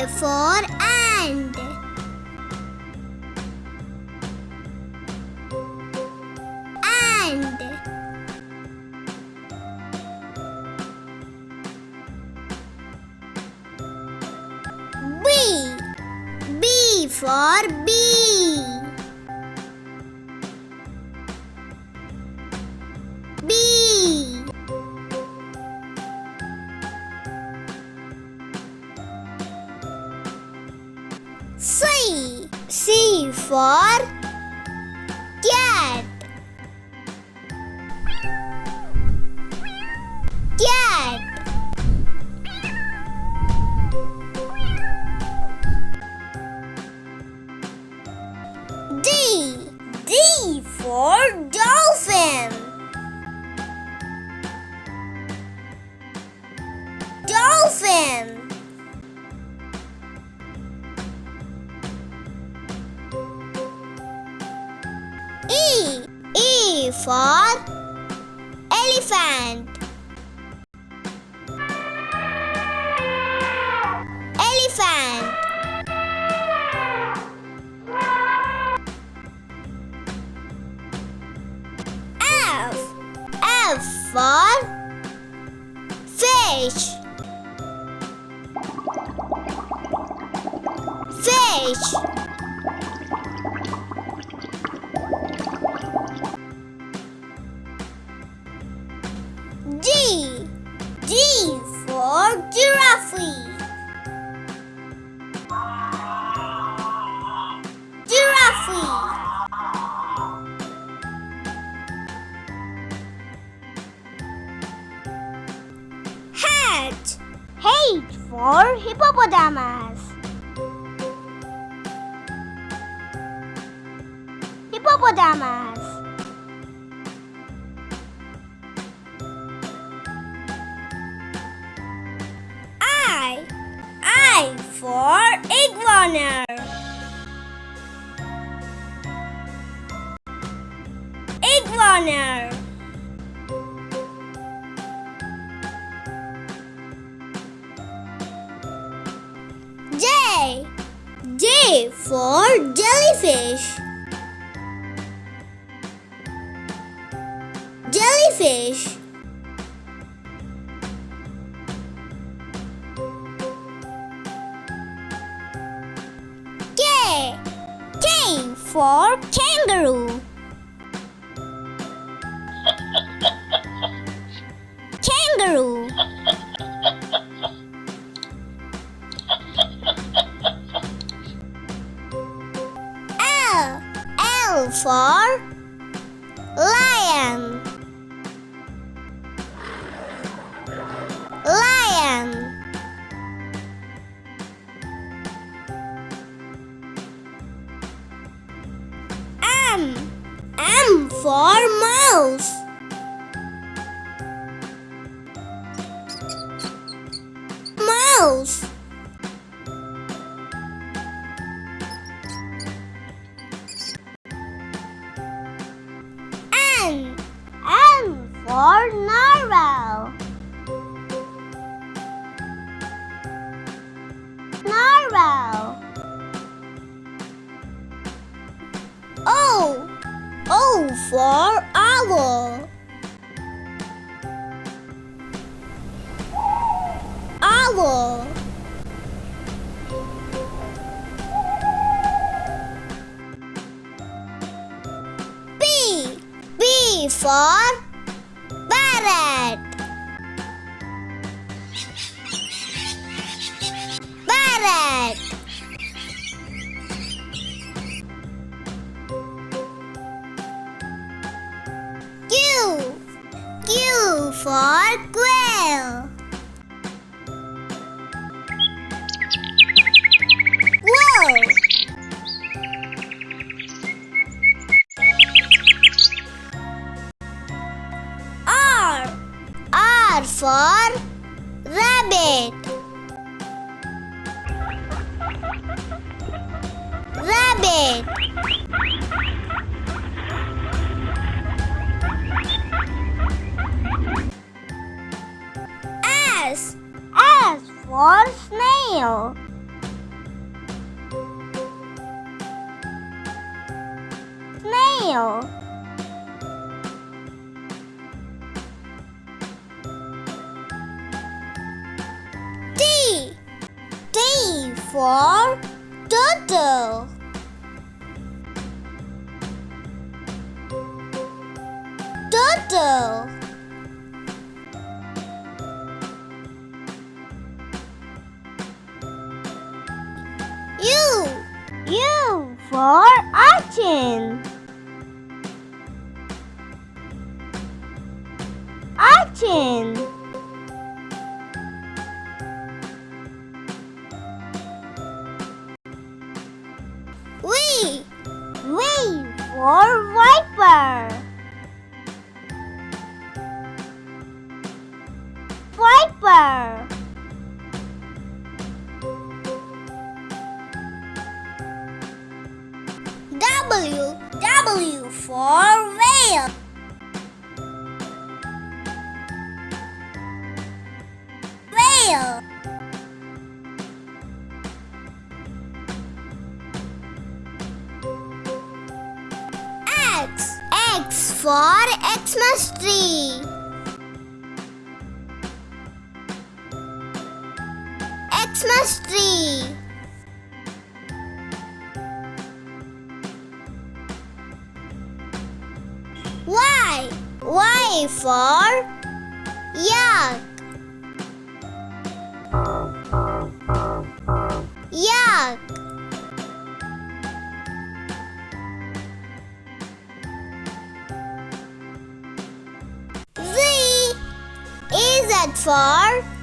for ant. Ant. B for bee. Bee. C for cat. Cat. D for dolphin. Dolphin. E for elephant. Elephant. F for fish. Fish. G for giraffe. Giraffe. H for hippopotamus. Hippopotamus. I for iguana. Iguana. J for jellyfish. Jellyfish. K for kangaroo. Kangaroo. L for lion. Lion. M for mouse. Mouse. N for narwhal. Narwhal. O for owl. Owl. B for parrot. Parrot. Q for quail. Whoa. R for rabbit. Rabbit. S for snail. Snail. T. T for turtle. Turtle. U. U for urchin. Urchin. V. V for viper. Viper. W. W for whale. Whale. X. X for Xmas tree. Xmas tree. Y. Y for yak. Yak. Z. Z for